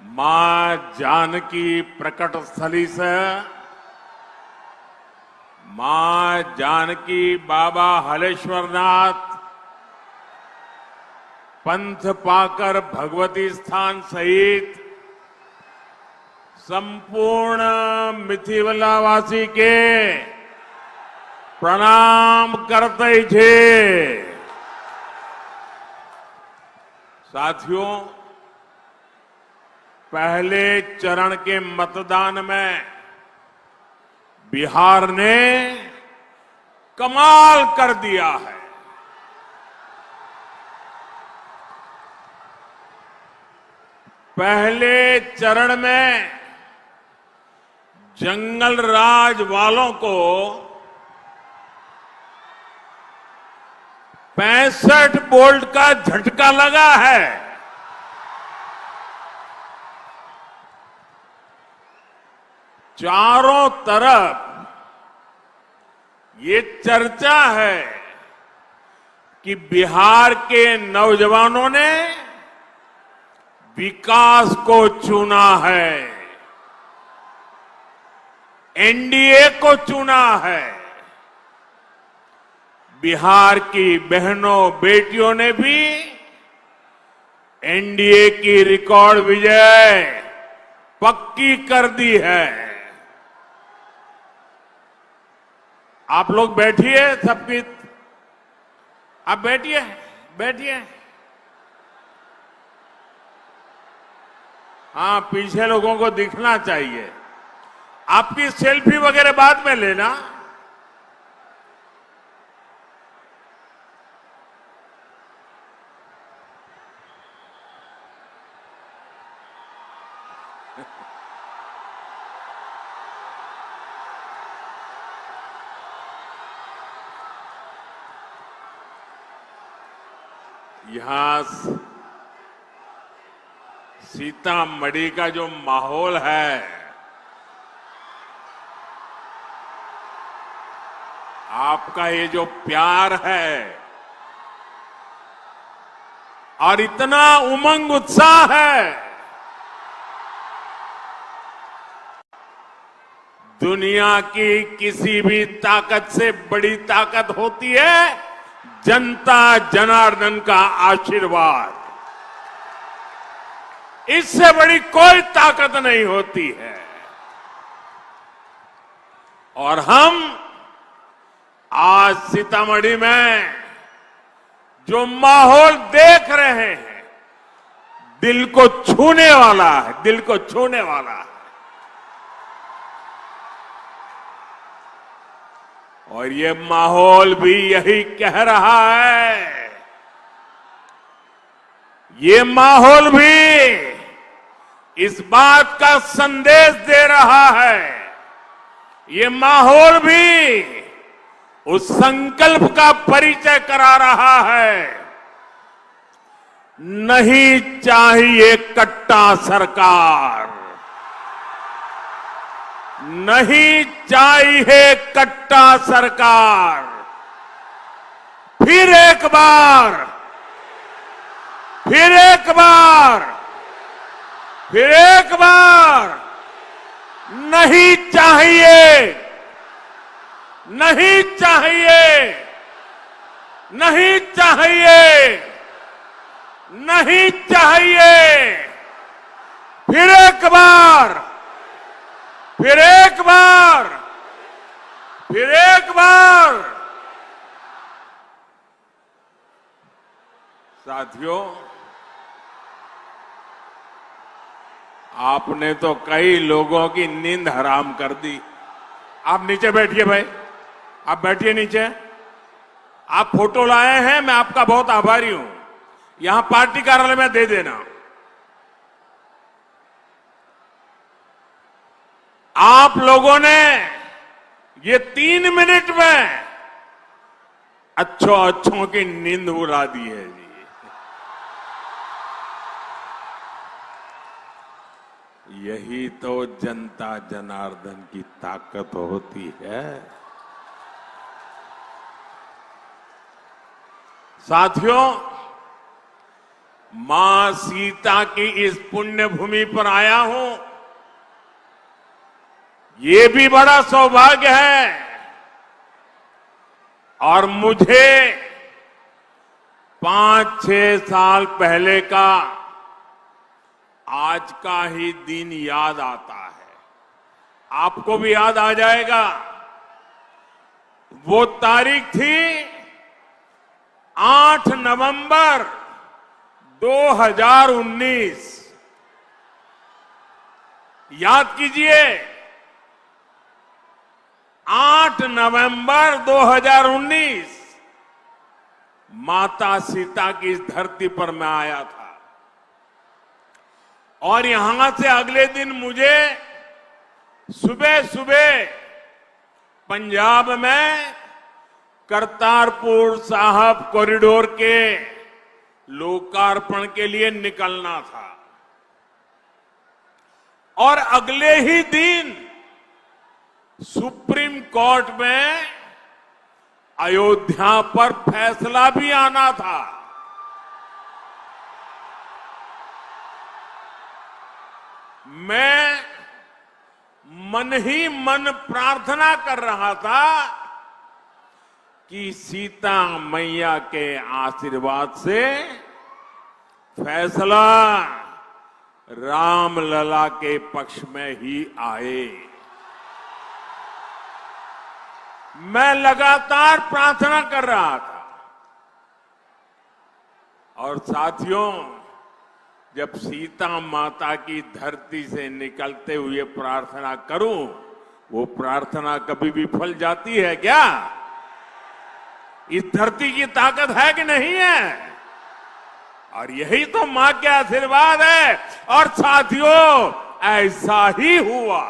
मां जानकी प्रकट स्थली से मां जानकी बाबा हलेश्वरनाथ पंथ पाकर भगवती स्थान सहित संपूर्ण मिथिवलावासी के प्रणाम करते छे। साथियों, पहले चरण के मतदान में बिहार ने कमाल कर दिया है। पहले चरण में जंगल राज वालों को 65 वोल्ट का झटका लगा है। चारों तरफ ये चर्चा है कि बिहार के नौजवानों ने विकास को चुना है, एनडीए को चुना है। बिहार की बहनों बेटियों ने भी एनडीए की रिकॉर्ड विजय पक्की कर दी है। आप लोग बैठिए, सबकी आप बैठिए बैठिए। हाँ, पीछे लोगों को दिखना चाहिए। आपकी सेल्फी वगैरह बाद में लेना। यहां सीतामढ़ी का जो माहौल है, आपका ये जो प्यार है और इतना उमंग उत्साह है, दुनिया की किसी भी ताकत से बड़ी ताकत होती है जनता जनार्दन का आशीर्वाद। इससे बड़ी कोई ताकत नहीं होती है। और हम आज सीतामढ़ी में जो माहौल देख रहे हैं, दिल को छूने वाला है, दिल को छूने वाला है। और ये माहौल भी यही कह रहा है, ये माहौल भी इस बात का संदेश दे रहा है, ये माहौल भी उस संकल्प का परिचय करा रहा है, नहीं चाहिए कट्टा सरकार, नहीं चाहिए कट्टा सरकार। फिर एक बार, फिर एक बार, फिर एक बार, नहीं चाहिए, नहीं चाहिए, नहीं चाहिए, नहीं चाहिए। फिर एक बार, फिर एक बार, फिर एक बार। साथियों, आपने तो कई लोगों की नींद हराम कर दी। आप नीचे बैठिए भाई, आप बैठिए नीचे। आप फोटो लाए हैं, मैं आपका बहुत आभारी हूं। यहां पार्टी कार्यालय में दे देना। आप लोगों ने ये 3 मिनट में अच्छों की नींद उड़ा दी है जी। यही तो जनता जनार्दन की ताकत होती है। साथियों, मां सीता की इस पुण्य भूमि पर आया हूं, ये भी बड़ा सौभाग्य है। और मुझे 5-6 साल पहले का आज का ही दिन याद आता है। आपको भी याद आ जाएगा। वो तारीख थी 8 नवंबर 2019। याद कीजिए, 8 नवंबर 2019 माता सीता की इस धरती पर मैं आया था। और यहां से अगले दिन मुझे सुबह सुबह पंजाब में करतारपुर साहब कॉरिडोर के लोकार्पण के लिए निकलना था। और अगले ही दिन सुप्रीम कोर्ट में अयोध्या पर फैसला भी आना था। मैं मन ही मन प्रार्थना कर रहा था कि सीता मैया के आशीर्वाद से फैसला रामलला के पक्ष में ही आए। मैं लगातार प्रार्थना कर रहा था। और साथियों, जब सीता माता की धरती से निकलते हुए प्रार्थना करूं, वो प्रार्थना कभी भी फल जाती है क्या? इस धरती की ताकत है कि नहीं है? और यही तो मां के आशीर्वाद है। और साथियों, ऐसा ही हुआ।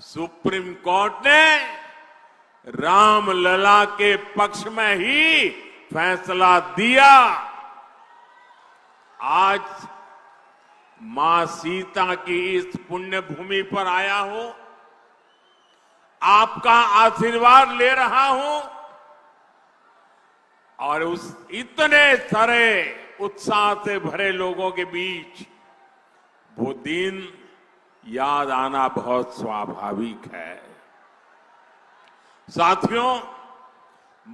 सुप्रीम कोर्ट ने रामलला के पक्ष में ही फैसला दिया। आज मां सीता की इस पुण्य भूमि पर आया हूं, आपका आशीर्वाद ले रहा हूं। और उस इतने सारे उत्साह से भरे लोगों के बीच वो दिन याद आना बहुत स्वाभाविक है। साथियों,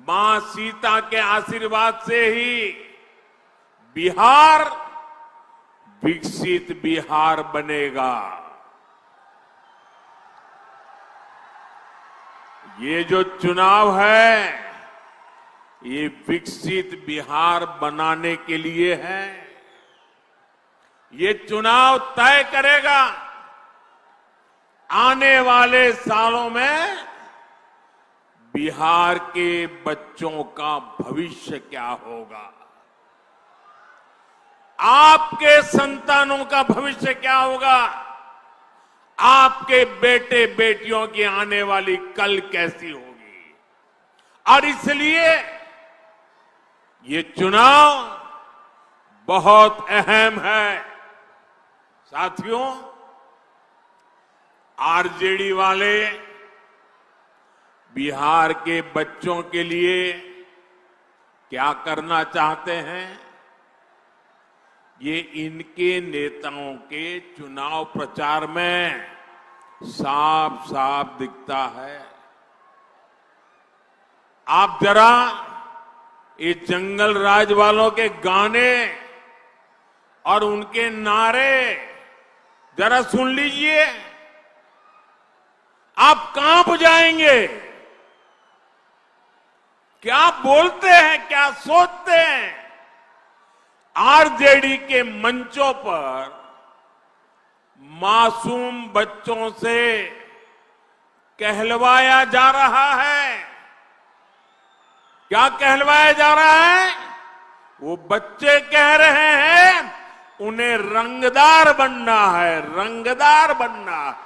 मां सीता के आशीर्वाद से ही बिहार विकसित बिहार बनेगा। ये जो चुनाव है, ये विकसित बिहार बनाने के लिए है। ये चुनाव तय करेगा आने वाले सालों में बिहार के बच्चों का भविष्य क्या होगा, आपके संतानों का भविष्य क्या होगा, आपके बेटे बेटियों की आने वाली कल कैसी होगी। और इसलिए ये चुनाव बहुत अहम है। साथियों, आरजेडी वाले बिहार के बच्चों के लिए क्या करना चाहते हैं, ये इनके नेताओं के चुनाव प्रचार में साफ साफ दिखता है। आप जरा ये जंगल राज वालों के गाने और उनके नारे जरा सुन लीजिए, आप कांप जाएंगे। क्या बोलते हैं, क्या सोचते हैं। आरजेडी के मंचों पर मासूम बच्चों से कहलवाया जा रहा है। क्या कहलवाया जा रहा है? वो बच्चे कह रहे हैं उन्हें रंगदार बनना है, रंगदार बनना है।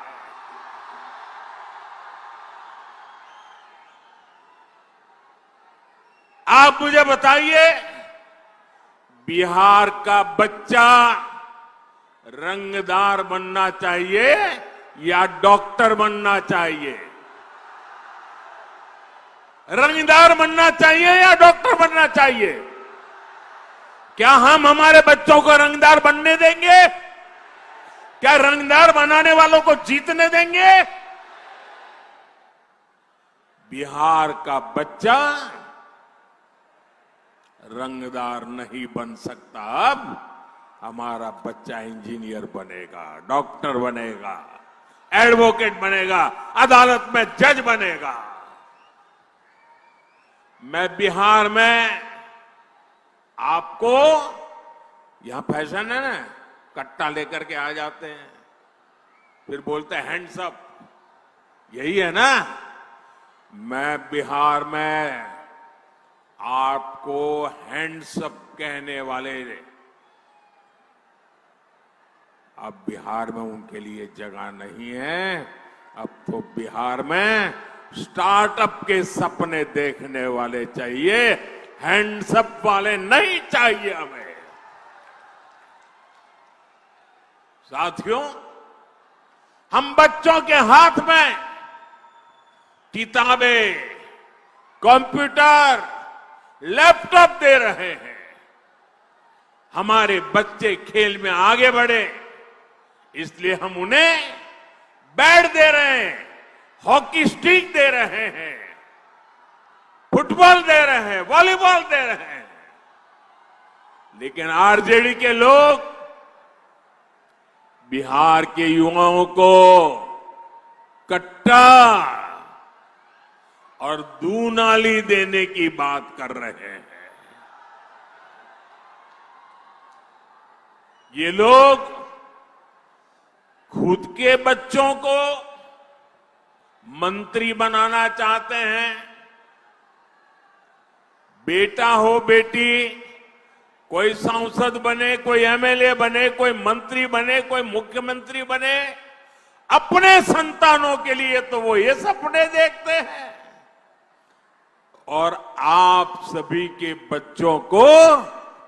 आप मुझे बताइए, बिहार का बच्चा रंगदार बनना चाहिए या डॉक्टर बनना चाहिए? रंगदार बनना चाहिए या डॉक्टर बनना चाहिए? क्या हम हमारे बच्चों को रंगदार बनने देंगे? क्या रंगदार बनाने वालों को जीतने देंगे? बिहार का बच्चा रंगदार नहीं बन सकता। अब हमारा बच्चा इंजीनियर बनेगा, डॉक्टर बनेगा, एडवोकेट बनेगा, अदालत में जज बनेगा। मैं बिहार में आपको, यहां फैशन है ना, कट्टा लेकर के आ जाते हैं, फिर बोलते हैं हैंड्स अप, यही है ना। मैं बिहार में आपको हैंड्स अप कहने वाले, अब बिहार में उनके लिए जगह नहीं है। अब तो बिहार में स्टार्टअप के सपने देखने वाले चाहिए, हैंड्स अप वाले नहीं चाहिए हमें। साथियों, हम बच्चों के हाथ में किताबें, कंप्यूटर, लैपटॉप दे रहे हैं। हमारे बच्चे खेल में आगे बढ़े, इसलिए हम उन्हें बैट दे रहे हैं, हॉकी स्टिक दे रहे हैं, फुटबॉल दे रहे हैं, वॉलीबॉल दे रहे हैं। लेकिन आरजेडी के लोग बिहार के युवाओं को कट्टा और दूनाली देने की बात कर रहे हैं। ये लोग खुद के बच्चों को मंत्री बनाना चाहते हैं। बेटा हो बेटी, कोई सांसद बने, कोई एमएलए बने, कोई मंत्री बने, कोई मुख्यमंत्री बने, अपने संतानों के लिए तो वो ये सपने देखते हैं। और आप सभी के बच्चों को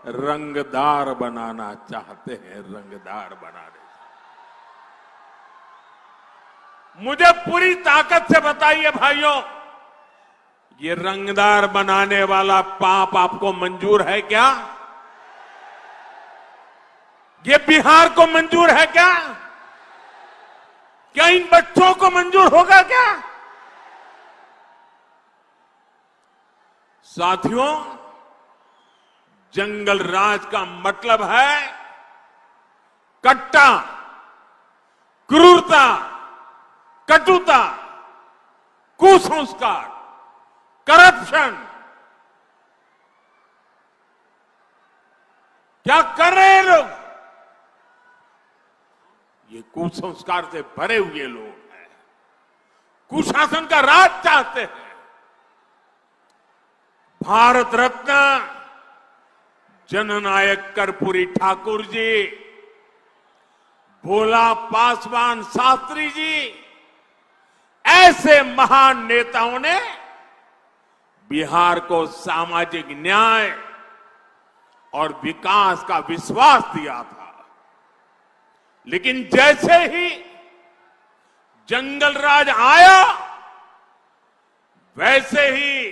रंगदार बनाना चाहते हैं, रंगदार बनाने। मुझे पूरी ताकत से बताइए भाइयों, ये रंगदार बनाने वाला पाप आपको मंजूर है क्या? ये बिहार को मंजूर है क्या? क्या इन बच्चों को मंजूर होगा क्या? साथियों, जंगल राज का मतलब है कट्टा, क्रूरता, कटुता, कुसंस्कार, करप्शन। क्या कर रहे हैं लोग? ये कुसंस्कार से भरे हुए लोग हैं, कुशासन का राज चाहते हैं। भारत रत्न जननायक कर्पूरी ठाकुर जी, भोला पासवान शास्त्री जी, ऐसे महान नेताओं ने बिहार को सामाजिक न्याय और विकास का विश्वास दिया था। लेकिन जैसे ही जंगल राज आया, वैसे ही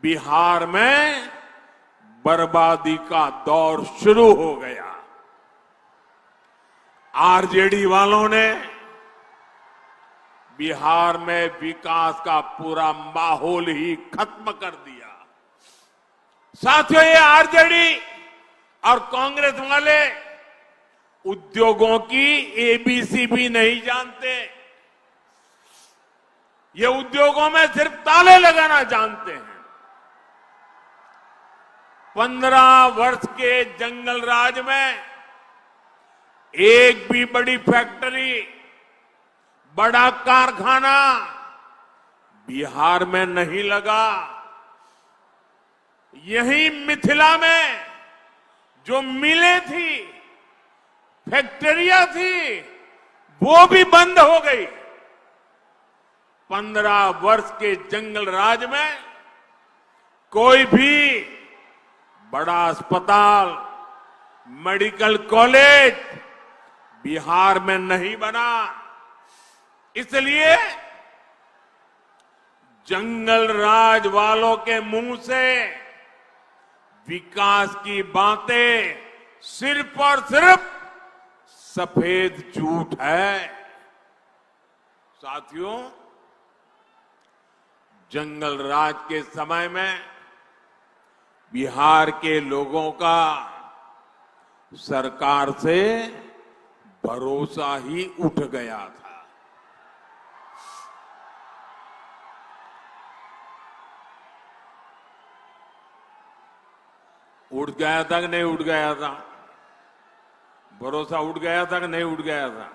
बिहार में बर्बादी का दौर शुरू हो गया। आरजेडी वालों ने बिहार में विकास का पूरा माहौल ही खत्म कर दिया। साथियों, ये आरजेडी और कांग्रेस वाले उद्योगों की एबीसी भी नहीं जानते। ये उद्योगों में सिर्फ ताले लगाना जानते हैं। 15 वर्ष के जंगल राज में एक भी बड़ी फैक्ट्री, बड़ा कारखाना बिहार में नहीं लगा। यही मिथिला में जो मिलें थी, फैक्ट्रियां थी, वो भी बंद हो गई। 15 वर्ष के जंगल राज में कोई भी बड़ा अस्पताल, मेडिकल कॉलेज बिहार में नहीं बना। इसलिए जंगल राज वालों के मुंह से विकास की बातें सिर्फ और सिर्फ सफेद झूठ है। साथियों, जंगल राज के समय में बिहार के लोगों का सरकार से भरोसा ही उठ गया था। उठ गया था कि नहीं उठ गया था? भरोसा उठ गया था कि नहीं उठ गया था?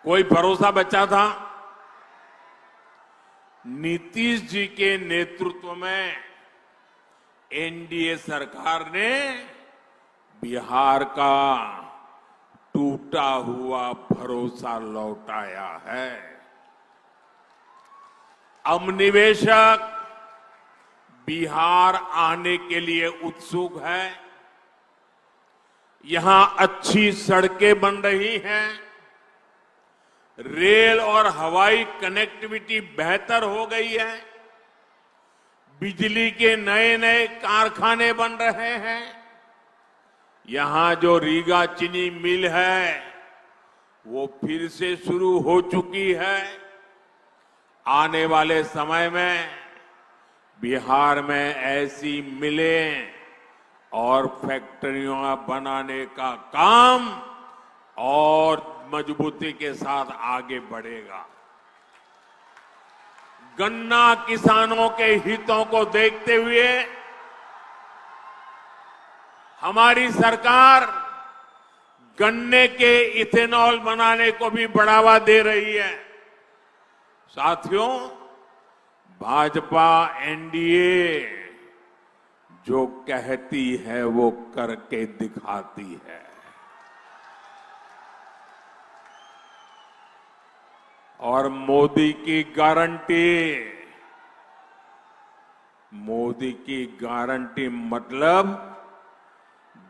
कोई भरोसा बचा था? नीतीश जी के नेतृत्व में एनडीए सरकार ने बिहार का टूटा हुआ भरोसा लौटाया है। अब निवेशक बिहार आने के लिए उत्सुक है। यहां अच्छी सड़कें बन रही हैं, रेल और हवाई कनेक्टिविटी बेहतर हो गई है, बिजली के नए नए कारखाने बन रहे हैं। यहां जो रीगा चीनी मिल है वो फिर से शुरू हो चुकी है। आने वाले समय में बिहार में ऐसी मिलें और फैक्ट्रियां बनाने का काम और मजबूती के साथ आगे बढ़ेगा। गन्ना किसानों के हितों को देखते हुए हमारी सरकार गन्ने के इथेनॉल बनाने को भी बढ़ावा दे रही है। साथियों, भाजपा एनडीए जो कहती है वो करके दिखाती है। और मोदी की गारंटी मतलब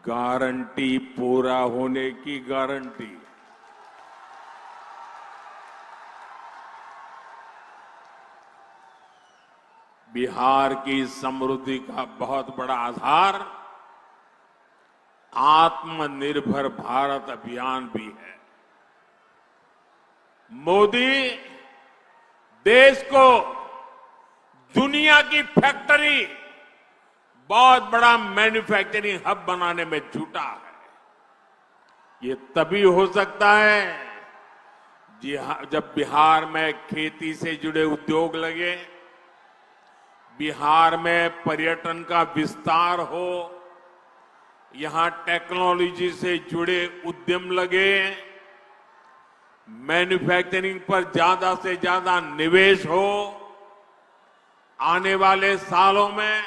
गारंटी पूरा होने की गारंटी। बिहार की समृद्धि का बहुत बड़ा आधार आत्मनिर्भर भारत अभियान भी है। मोदी देश को दुनिया की फैक्ट्री, बहुत बड़ा मैन्युफैक्चरिंग हब बनाने में जुटा है। ये तभी हो सकता है जब बिहार में खेती से जुड़े उद्योग लगे, बिहार में पर्यटन का विस्तार हो, यहां टेक्नोलॉजी से जुड़े उद्यम लगे, मैन्युफैक्चरिंग पर ज्यादा से ज्यादा निवेश हो। आने वाले सालों में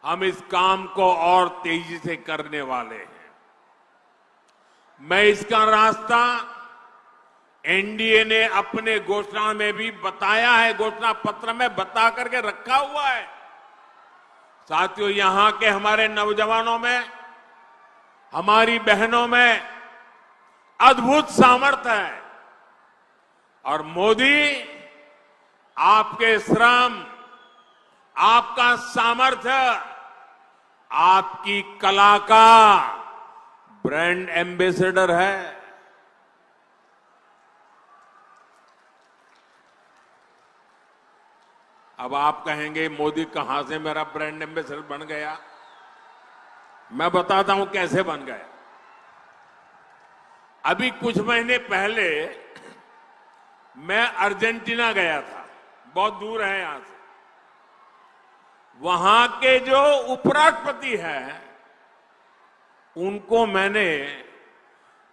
हम इस काम को और तेजी से करने वाले हैं। मैं इसका रास्ता एनडीए ने अपने घोषणा में भी बताया है, घोषणा पत्र में बता करके रखा हुआ है। साथियों, यहां के हमारे नौजवानों में, हमारी बहनों में अद्भुत सामर्थ्य है और मोदी आपके श्रम, आपका सामर्थ्य, आपकी कला का ब्रांड एम्बेसडर है। अब आप कहेंगे मोदी कहां से मेरा ब्रांड एम्बेसडर बन गया? मैं बताता हूं कैसे बन गया। अभी कुछ महीने पहले मैं अर्जेंटीना गया था, बहुत दूर है यहां से। वहां के जो उपराष्ट्रपति हैं, उनको मैंने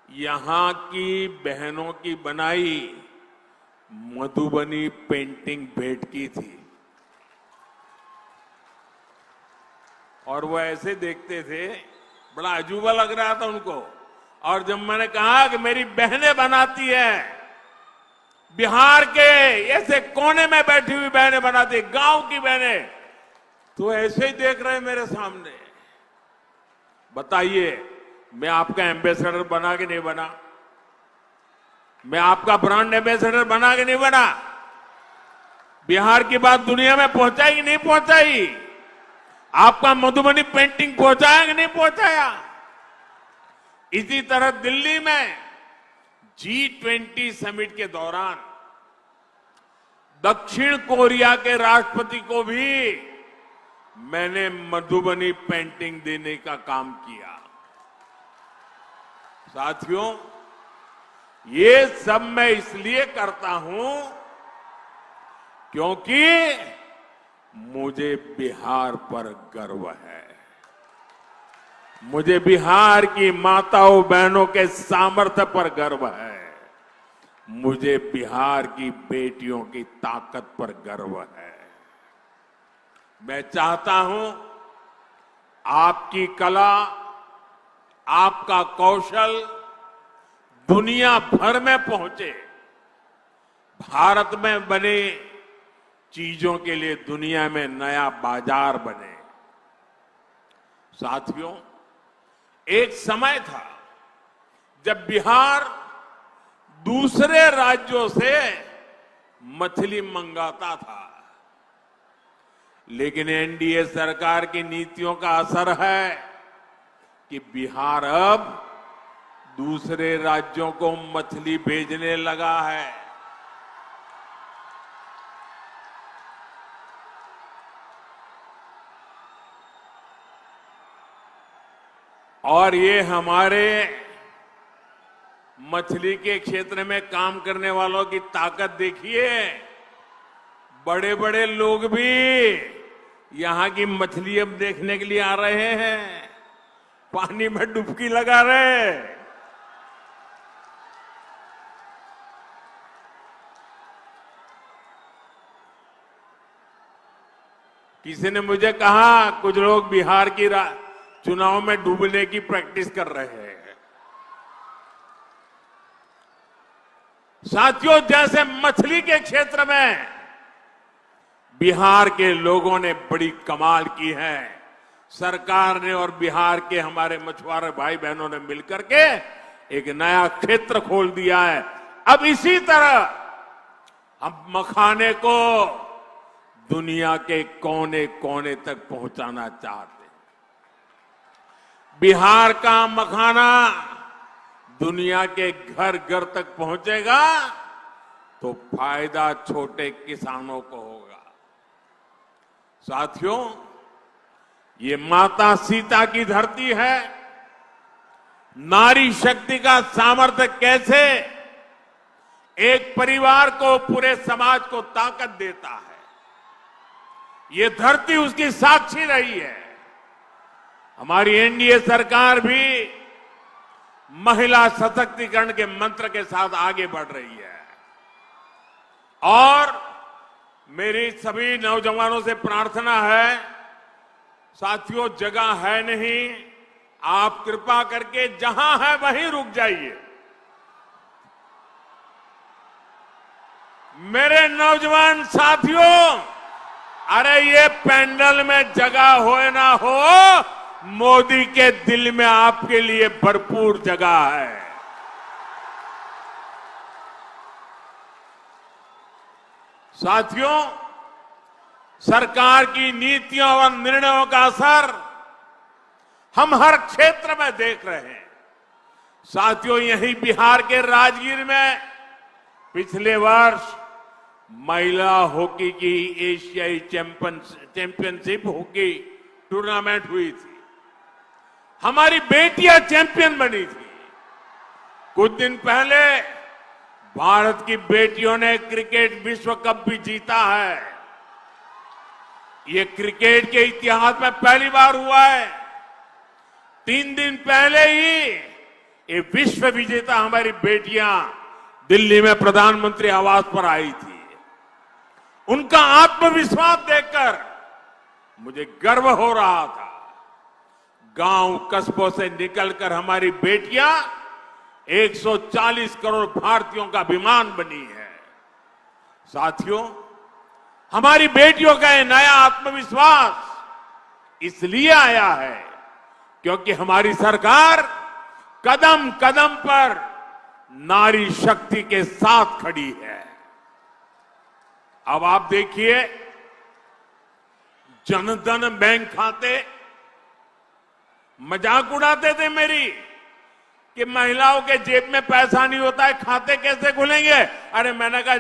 यहां की बहनों की बनाई मधुबनी पेंटिंग भेंट की थी और वो ऐसे देखते थे, बड़ा अजूबा लग रहा था उनको। और जब मैंने कहा कि मेरी बहनें बनाती है, बिहार के ऐसे कोने में बैठी हुई बहनें बनाती, गांव की बहनें, तो ऐसे ही देख रहे मेरे सामने। बताइए, मैं आपका एम्बेसडर बना कि नहीं बना? मैं आपका ब्रांड एम्बेसडर बना कि नहीं बना? बिहार की बात दुनिया में पहुंचाई कि नहीं पहुंचाई? आपका मधुबनी पेंटिंग पहुंचाया कि नहीं पहुंचाया? इसी तरह दिल्ली में G20 समिट के दौरान दक्षिण कोरिया के राष्ट्रपति को भी मैंने मधुबनी पेंटिंग देने का काम किया। साथियों, ये सब मैं इसलिए करता हूं क्योंकि मुझे बिहार पर गर्व है। मुझे बिहार की माताओं बहनों के सामर्थ्य पर गर्व है। मुझे बिहार की बेटियों की ताकत पर गर्व है। मैं चाहता हूं आपकी कला, आपका कौशल दुनिया भर में पहुंचे, भारत में बने चीजों के लिए दुनिया में नया बाजार बने। साथियों, एक समय था जब बिहार दूसरे राज्यों से मछली मंगाता था, लेकिन एनडीए सरकार की नीतियों का असर है कि बिहार अब दूसरे राज्यों को मछली भेजने लगा है। और ये हमारे मछली के क्षेत्र में काम करने वालों की ताकत देखिए। बड़े बड़े लोग भी यहां की मछली अब देखने के लिए आ रहे हैं, पानी में डुबकी लगा रहे हैं। किसी ने मुझे कहा कुछ लोग बिहार की चुनाव में डूबने की प्रैक्टिस कर रहे हैं। साथियों, जैसे मछली के क्षेत्र में बिहार के लोगों ने बड़ी कमाल की है, सरकार ने और बिहार के हमारे मछुआरे भाई बहनों ने मिलकर के एक नया क्षेत्र खोल दिया है। अब इसी तरह हम मखाने को दुनिया के कोने कोने तक पहुंचाना चाहते हैं। बिहार का मखाना दुनिया के घर घर तक पहुंचेगा तो फायदा छोटे किसानों को होगा। साथियों, ये माता सीता की धरती है। नारी शक्ति का सामर्थ्य कैसे एक परिवार को, पूरे समाज को ताकत देता है, ये धरती उसकी साक्षी रही है। हमारी एनडीए सरकार भी महिला सशक्तिकरण के मंत्र के साथ आगे बढ़ रही है। और मेरी सभी नौजवानों से प्रार्थना है, साथियों, जगह है नहीं, आप कृपा करके जहां है वहीं रुक जाइए। मेरे नौजवान साथियों, अरे ये पैंडल में जगह हो ना हो, मोदी के दिल में आपके लिए भरपूर जगह है। साथियों, सरकार की नीतियों और निर्णयों का असर हम हर क्षेत्र में देख रहे हैं। साथियों, यहीं बिहार के राजगीर में पिछले वर्ष महिला हॉकी की एशियाई चैंपियनशिप हॉकी टूर्नामेंट हुई थी। हमारी बेटियां चैंपियन बनी थी। कुछ दिन पहले भारत की बेटियों ने क्रिकेट विश्व कप भी जीता है। ये क्रिकेट के इतिहास में पहली बार हुआ है। 3 दिन पहले ही ये विश्व विजेता हमारी बेटियां दिल्ली में प्रधानमंत्री आवास पर आई थी। उनका आत्मविश्वास देखकर मुझे गर्व हो रहा था। गांव कस्बों से निकलकर हमारी बेटियां 140 करोड़ भारतीयों का अभिमान बनी है। साथियों, हमारी बेटियों का ये नया आत्मविश्वास इसलिए आया है क्योंकि हमारी सरकार कदम कदम पर नारी शक्ति के साथ खड़ी है। अब आप देखिए, जनधन बैंक खाते, मजाक उड़ाते थे मेरी कि महिलाओं के जेब में पैसा नहीं होता है, खाते कैसे खुलेंगे। अरे मैंने कहा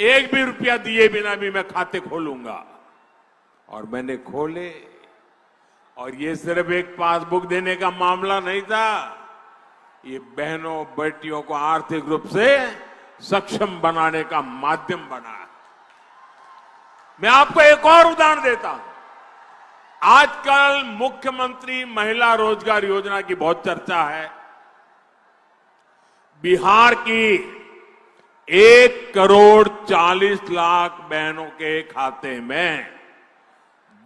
एक भी रुपया दिए बिना भी मैं खाते खोलूंगा, और मैंने खोले। और ये सिर्फ एक पासबुक देने का मामला नहीं था, ये बहनों बेटियों को आर्थिक रूप से सक्षम बनाने का माध्यम बना। मैं आपको एक और उदाहरण देता हूं। आजकल मुख्यमंत्री महिला रोजगार योजना की बहुत चर्चा है। बिहार की 1,40,00,000 बहनों के खाते में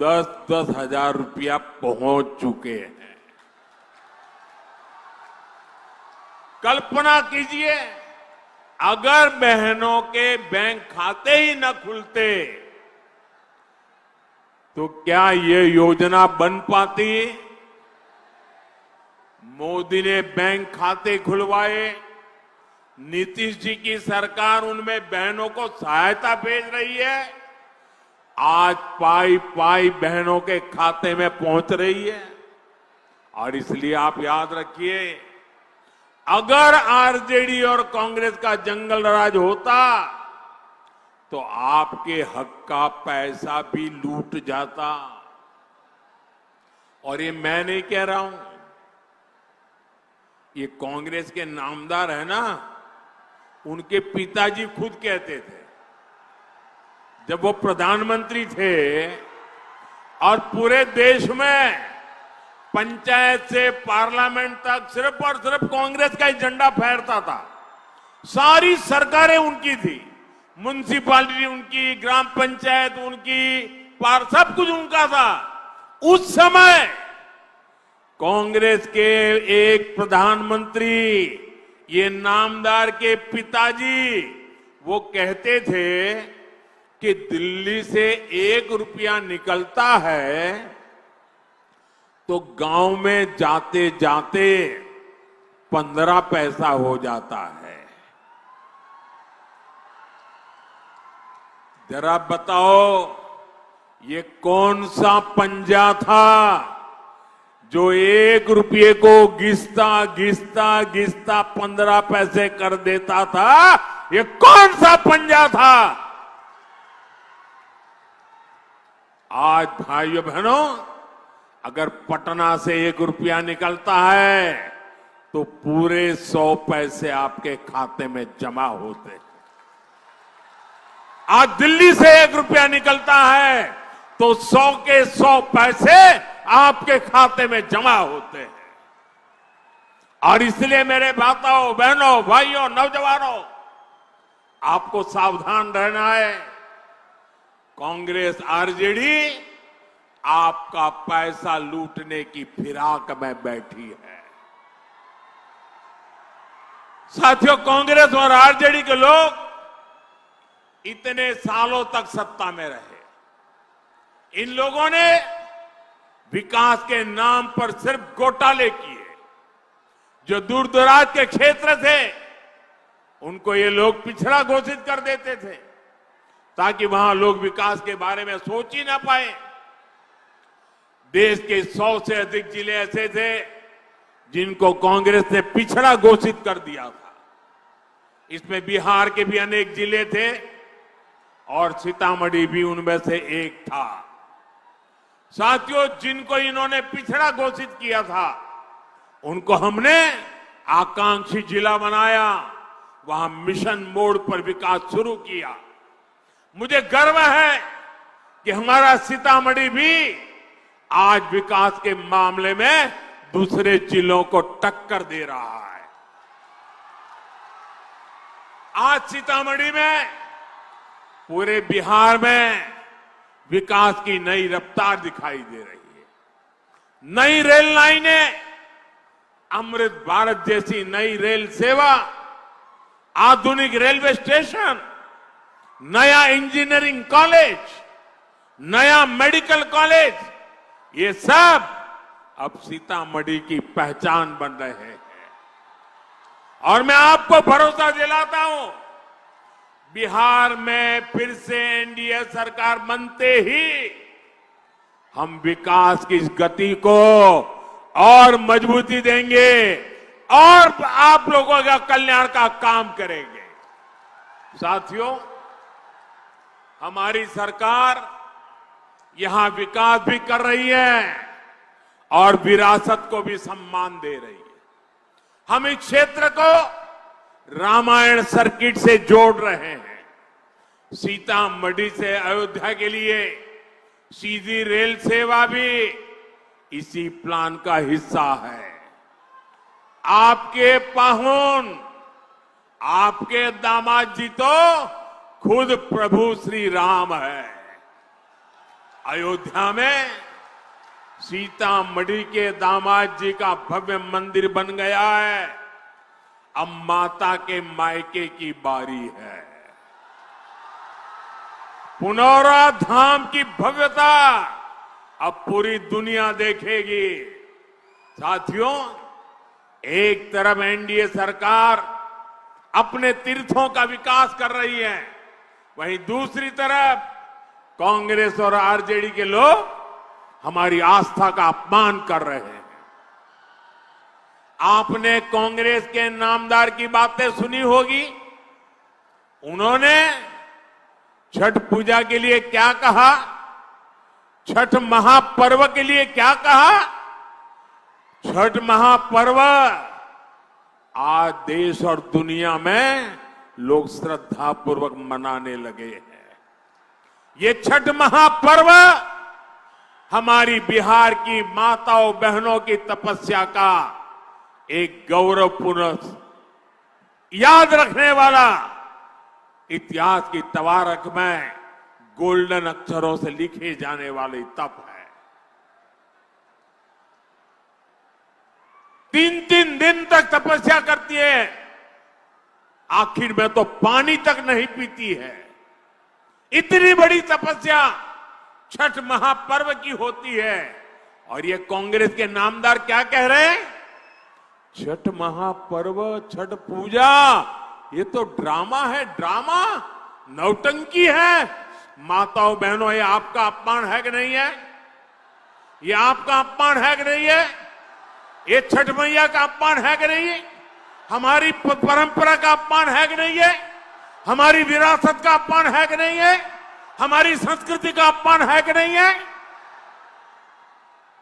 10-10 हजार रुपया पहुंच चुके हैं। कल्पना कीजिए, अगर बहनों के बैंक खाते ही न खुलते तो क्या ये योजना बन पाती। मोदी ने बैंक खाते खुलवाए, नीतीश जी की सरकार उनमें बहनों को सहायता भेज रही है। आज पाई पाई बहनों के खाते में पहुंच रही है। और इसलिए आप याद रखिए, अगर आरजेडी और कांग्रेस का जंगल राज होता तो आपके हक का पैसा भी लूट जाता। और ये मैं नहीं कह रहा हूं, ये कांग्रेस के नामदार है ना, उनके पिताजी खुद कहते थे जब वो प्रधानमंत्री थे और पूरे देश में पंचायत से पार्लियामेंट तक सिर्फ और सिर्फ कांग्रेस का ही झंडा फहरता था। सारी सरकारें उनकी थी, म्युनिसिपैलिटी उनकी, ग्राम पंचायत उनकी, सब कुछ उनका था। उस समय कांग्रेस के एक प्रधानमंत्री, ये नामदार के पिताजी, वो कहते थे कि दिल्ली से 1 रुपया निकलता है तो गांव में जाते जाते 15 पैसा हो जाता है। जरा बताओ, ये कौन सा पंजा था जो 1 रुपये को घिसता घिसता घिसता 15 पैसे कर देता था। ये कौन सा पंजा था। आज भाइयों बहनों, अगर पटना से 1 रुपया निकलता है तो पूरे 100 पैसे आपके खाते में जमा होते हैं। आज दिल्ली से 1 रुपया निकलता है तो 100 के 100 पैसे आपके खाते में जमा होते हैं। और इसलिए मेरे माताओं, बहनों, भाइयों, नौजवानों, आपको सावधान रहना है। कांग्रेस आरजेडी आपका पैसा लूटने की फिराक में बैठी है। साथियों, कांग्रेस और आरजेडी के लोग इतने सालों तक सत्ता में रहे। इन लोगों ने विकास के नाम पर सिर्फ घोटाले किए। जो दूर दराज के क्षेत्र थे उनको ये लोग पिछड़ा घोषित कर देते थे ताकि वहां लोग विकास के बारे में सोच ही ना पाए। देश के 100 से अधिक जिले ऐसे थे जिनको कांग्रेस ने पिछड़ा घोषित कर दिया था। इसमें बिहार के भी अनेक जिले थे और सीतामढ़ी भी उनमें से एक था। साथियों, जिनको इन्होंने पिछड़ा घोषित किया था उनको हमने आकांक्षी जिला बनाया, वहां मिशन मोड पर विकास शुरू किया। मुझे गर्व है कि हमारा सीतामढ़ी भी आज विकास के मामले में दूसरे जिलों को टक्कर दे रहा है। आज सीतामढ़ी में, पूरे बिहार में विकास की नई रफ्तार दिखाई दे रही है। नई रेल लाइनें, अमृत भारत जैसी नई रेल सेवा, आधुनिक रेलवे स्टेशन, नया इंजीनियरिंग कॉलेज, नया मेडिकल कॉलेज, ये सब अब सीतामढ़ी की पहचान बन रहे हैं। और मैं आपको भरोसा दिलाता हूं, बिहार में फिर से एनडीए सरकार बनते ही हम विकास की इस गति को और मजबूती देंगे और आप लोगों का कल्याण का काम करेंगे। साथियों, हमारी सरकार यहां विकास भी कर रही है और विरासत को भी सम्मान दे रही है। हम इस क्षेत्र को रामायण सर्किट से जोड़ रहे हैं। सीतामढ़ी से अयोध्या के लिए सीधी रेल सेवा भी इसी प्लान का हिस्सा है। आपके पाहुन, आपके दामाद जी तो खुद प्रभु श्री राम है। अयोध्या में सीतामढ़ी के दामाद जी का भव्य मंदिर बन गया है। अब माता के मायके की बारी है। पुनौरा धाम की भव्यता अब पूरी दुनिया देखेगी। साथियों, एक तरफ एनडीए सरकार अपने तीर्थों का विकास कर रही है, वहीं दूसरी तरफ कांग्रेस और आरजेडी के लोग हमारी आस्था का अपमान कर रहे हैं। आपने कांग्रेस के नामदार की बातें सुनी होगी। उन्होंने छठ पूजा के लिए क्या कहा, छठ महापर्व के लिए क्या कहा। छठ महापर्व आज देश और दुनिया में लोग श्रद्धापूर्वक मनाने लगे हैं। ये छठ महापर्व हमारी बिहार की माताओं बहनों की तपस्या का एक गौरवपूर्ण याद रखने वाला, इतिहास की तवारख में गोल्डन अक्षरों से लिखे जाने वाली तप है। 3-3 दिन तक तपस्या करती है, आखिर में तो पानी तक नहीं पीती है। इतनी बड़ी तपस्या छठ महापर्व की होती है। और ये कांग्रेस के नामदार क्या कह रहे हैं, छठ महापर्व, छठ पूजा ये तो ड्रामा है, ड्रामा, नौटंकी है। माताओं बहनों, ये आपका अपमान है कि नहीं है? ये आपका अपमान है कि नहीं है? ये छठ मैया का अपमान है कि नहीं है? हमारी परंपरा का अपमान है कि नहीं है? हमारी विरासत का अपमान है कि नहीं है? हमारी संस्कृति का अपमान है कि नहीं है?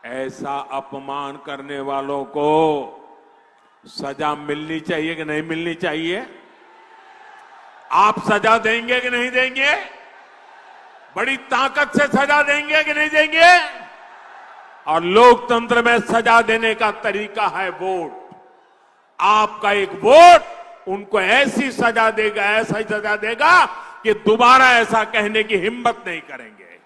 ऐसा अपमान करने वालों को सजा मिलनी चाहिए कि नहीं मिलनी चाहिए? आप सजा देंगे कि नहीं देंगे? बड़ी ताकत से सजा देंगे कि नहीं देंगे? और लोकतंत्र में सजा देने का तरीका है वोट। आपका एक वोट उनको ऐसी सजा देगा, ऐसा सजा देगा कि दोबारा ऐसा कहने की हिम्मत नहीं करेंगे।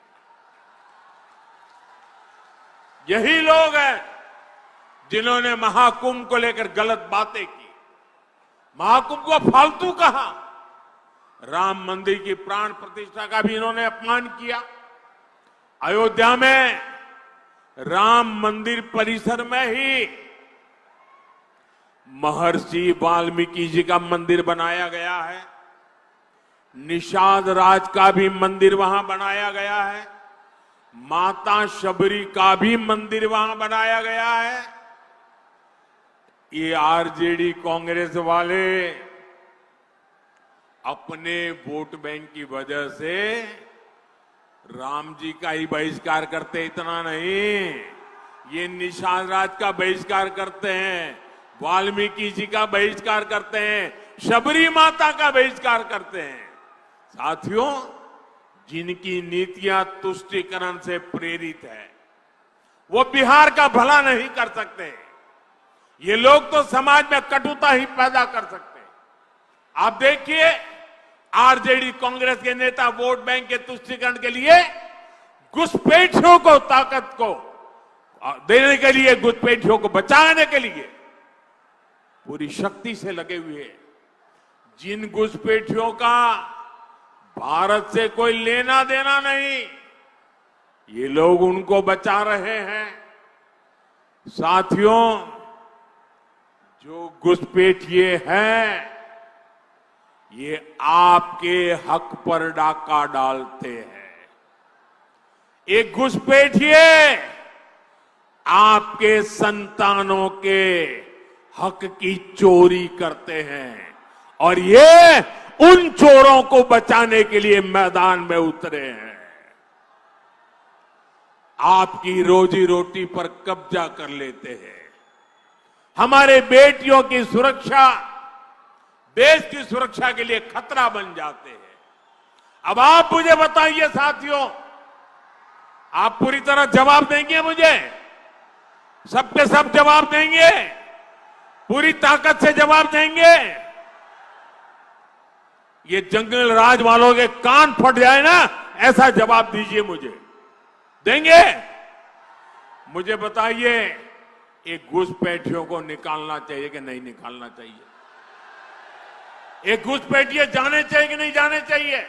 यही लोग हैं जिन्होंने महाकुंभ को लेकर गलत बातें की, महाकुंभ को फालतू कहा, राम मंदिर की प्राण प्रतिष्ठा का भी इन्होंने अपमान किया। अयोध्या में राम मंदिर परिसर में ही महर्षि वाल्मीकि जी का मंदिर बनाया गया है। निषाद राज का भी मंदिर वहां बनाया गया है। माता शबरी का भी मंदिर वहां बनाया गया है। ये आरजेडी कांग्रेस वाले अपने वोट बैंक की वजह से राम जी का ही बहिष्कार करते, इतना नहीं, ये निषाद राज का बहिष्कार करते हैं, वाल्मीकि जी का बहिष्कार करते हैं, शबरी माता का बहिष्कार करते हैं। साथियों, जिनकी नीतियां तुष्टीकरण से प्रेरित है, वो बिहार का भला नहीं कर सकते। ये लोग तो समाज में कटुता ही पैदा कर सकते हैं। आप देखिए, आरजेडी कांग्रेस के नेता वोट बैंक के तुष्टीकरण के लिए घुसपैठियों को ताकत को देने के लिए, घुसपैठियों को बचाने के लिए पूरी शक्ति से लगे हुए हैं। जिन घुसपैठियों का भारत से कोई लेना देना नहीं, ये लोग उनको बचा रहे हैं। साथियों, जो घुसपैठिए हैं, ये आपके हक पर डाका डालते हैं। एक घुसपैठिए आपके संतानों के हक की चोरी करते हैं और ये उन चोरों को बचाने के लिए मैदान में उतरे हैं। आपकी रोजी रोटी पर कब्जा कर लेते हैं। हमारे बेटियों की सुरक्षा, देश की सुरक्षा के लिए खतरा बन जाते हैं। अब आप मुझे बताइए साथियों, आप पूरी तरह जवाब देंगे मुझे? सबके सब जवाब देंगे? पूरी ताकत से जवाब देंगे? ये जंगल राज वालों के कान फट जाए ना, ऐसा जवाब दीजिए मुझे। देंगे? मुझे बताइए, एक घुसपैठियों को निकालना चाहिए कि नहीं निकालना चाहिए? एक घुसपैठिए जाने चाहिए कि नहीं जाने चाहिए?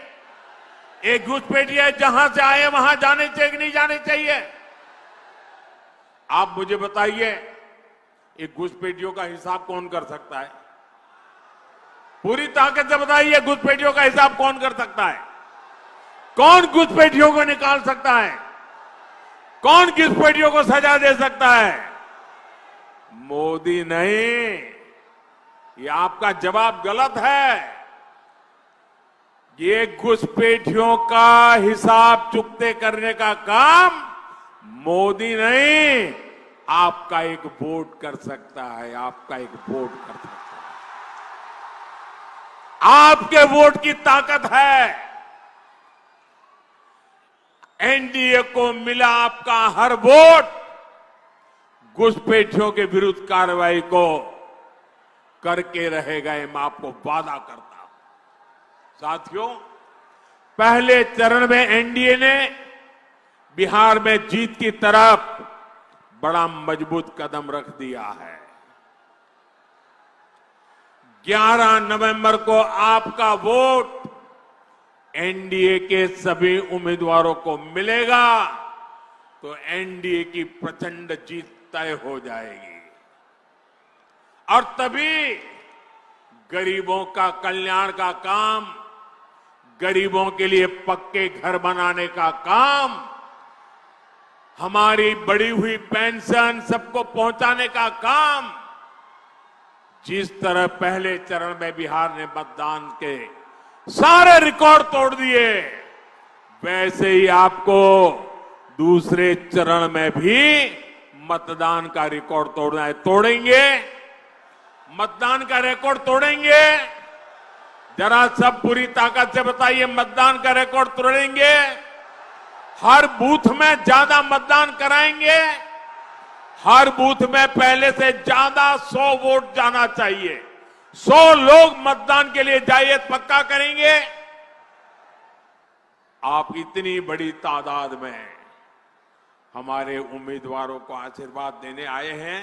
एक घुसपैठिए जहां से आए वहां जाने चाहिए कि नहीं जाने चाहिए? आप मुझे बताइए, एक घुसपैठियों का हिसाब कौन कर सकता है? पूरी ताकत से बताइए, घुसपैठियों का हिसाब कौन कर सकता है? कौन घुसपैठियों को निकाल सकता है? कौन घुसपैठियों को सजा दे सकता है? मोदी नहीं। ये आपका जवाब गलत है। ये घुसपैठियों का हिसाब चुकते करने का काम मोदी नहीं, आपका एक वोट कर सकता है। आपका एक वोट कर सकता है। आपके वोट की ताकत है। एनडीए को मिला आपका हर वोट घुसपैठियों के विरुद्ध कार्रवाई को करके रहेगा, मैं आपको वादा करता हूं। साथियों, पहले चरण में एनडीए ने बिहार में जीत की तरफ बड़ा मजबूत कदम रख दिया है। 11 नवंबर को आपका वोट एनडीए के सभी उम्मीदवारों को मिलेगा तो एनडीए की प्रचंड जीत तय हो जाएगी और तभी गरीबों का कल्याण का काम, गरीबों के लिए पक्के घर बनाने का काम, हमारी बढ़ी हुई पेंशन सबको पहुंचाने का काम, जिस तरह पहले चरण में बिहार ने मतदान के सारे रिकॉर्ड तोड़ दिए, वैसे ही आपको दूसरे चरण में भी मतदान का रिकॉर्ड तोड़ना है। तोड़ेंगे? मतदान का रिकॉर्ड तोड़ेंगे? जरा सब पूरी ताकत से बताइए, मतदान का रिकॉर्ड तोड़ेंगे? हर बूथ में ज्यादा मतदान कराएंगे? हर बूथ में पहले से ज्यादा 100 वोट जाना चाहिए। 100 लोग मतदान के लिए जाइए, पक्का करेंगे? आप इतनी बड़ी तादाद में हमारे उम्मीदवारों को आशीर्वाद देने आए हैं।